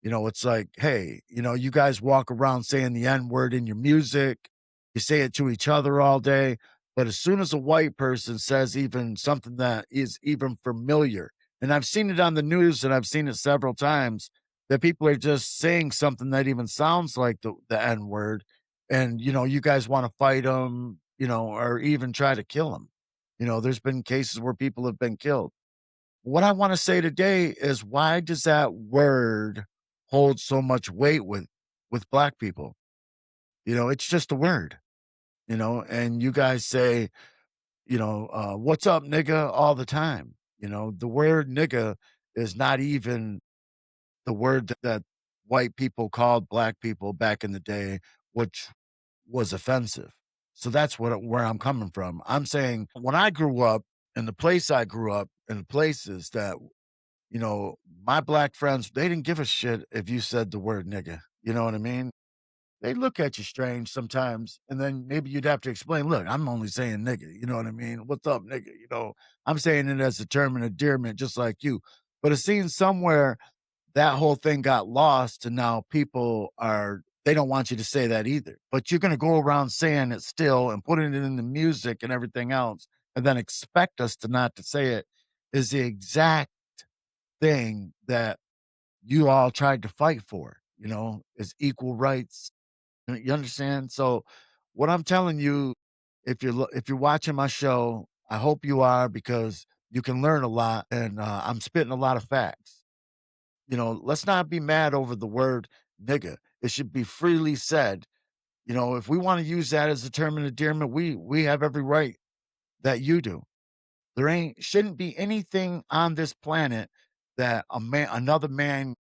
It's like, hey, you guys walk around saying the N word in your music, you say it to each other all day. But as soon as a white person says even something that is even familiar, and I've seen it on the news and I've seen it several times, that people are just saying something that even sounds like the N word. And, you guys want to fight them, or even try to kill them. There's been cases where people have been killed. What I wanna say today is why does that word hold so much weight with Black people? It's just a word, and you guys say, "What's up, nigga?" all the time. The word nigga is not even the word that white people called Black people back in the day, which was offensive. So that's where I'm coming from. I'm saying when I grew up, in the place I grew up, in the places that my black friends, they didn't give a shit if you said the word nigga. You know what I mean? They look at you strange sometimes, and then maybe you'd have to explain, look, I'm only saying nigga. You know what I mean? What's up, nigga? I'm saying it as a term of endearment, just like you. But it seems somewhere that whole thing got lost, and now they don't want you to say that either. But you're going to go around saying it still and putting it in the music and everything else, and then expect us to not to say it is the exact thing that you all tried to fight for, is equal rights. You understand? So what I'm telling you, if you're watching my show, I hope you are because you can learn a lot and I'm spitting a lot of facts. Let's not be mad over the word nigga. It should be freely said. If we want to use that as a term of endearment, we have every right that you do. There ain't shouldn't be anything on this planet that another man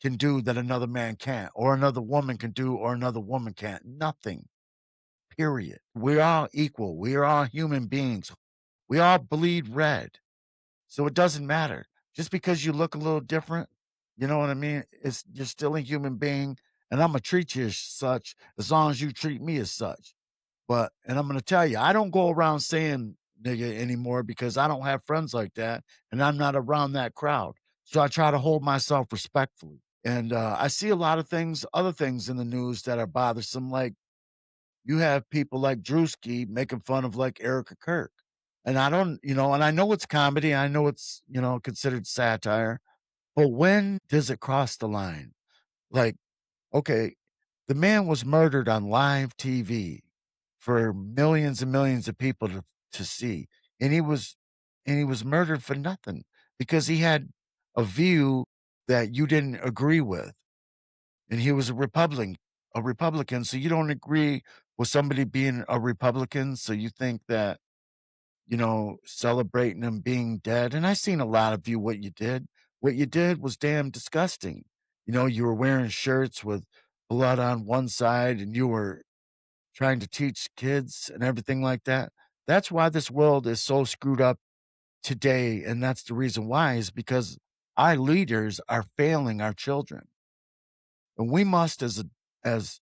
can do that another man can't, or another woman can do or another woman can't. Nothing. Period. We're all equal. We are all human beings. We all bleed red. So it doesn't matter. Just because you look a little different, you know what I mean? You're still a human being, and I'm gonna treat you as such as long as you treat me as such. And I'm gonna tell you, I don't go around saying nigga anymore because I don't have friends like that, and I'm not around that crowd. So I try to hold myself respectfully. And I see a lot of things, other things in the news that are bothersome. Like you have people like Drewski making fun of like Erica Kirk. And I don't, and I know it's comedy. I know it's, considered satire. But when does it cross the line? Like, okay, the man was murdered on live TV for millions and millions of people to see. And he was murdered for nothing because he had a view that you didn't agree with. And he was a Republican. So you don't agree with somebody being a Republican. So you think that, celebrating him being dead. And I seen a lot of you what you did. What you did was damn disgusting. You were wearing shirts with blood on one side and you were trying to teach kids and everything like that. That's why this world is so screwed up today. And that's the reason why is because our leaders are failing our children. And we must, as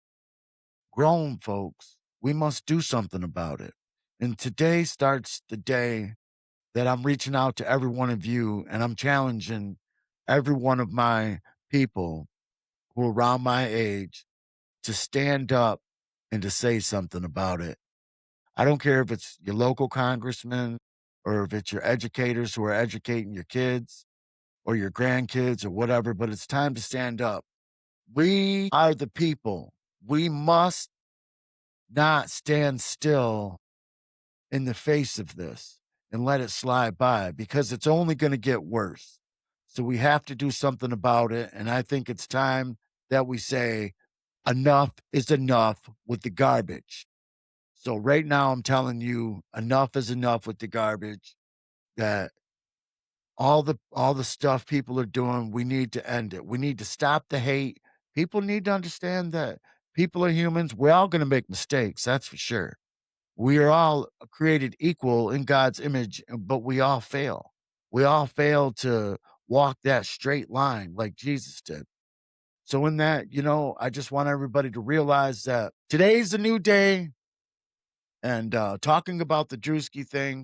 grown folks, we must do something about it. And today starts the day that I'm reaching out to every one of you and I'm challenging every one of my people who are around my age to stand up and to say something about it. I don't care if it's your local congressman or if it's your educators who are educating your kids or your grandkids or whatever, but it's time to stand up. We are the people. We must not stand still in the face of this and let it slide by because it's only going to get worse. So we have to do something about it. And I think it's time that we say enough is enough with the garbage. So right now, I'm telling you, enough is enough with the garbage. That all the stuff people are doing, we need to end it. We need to stop the hate. People need to understand that people are humans. We're all going to make mistakes. That's for sure. We are all created equal in God's image, but we all fail. We all fail to walk that straight line like Jesus did. So in that, I just want everybody to realize that today's a new day. And talking about the Drewski thing,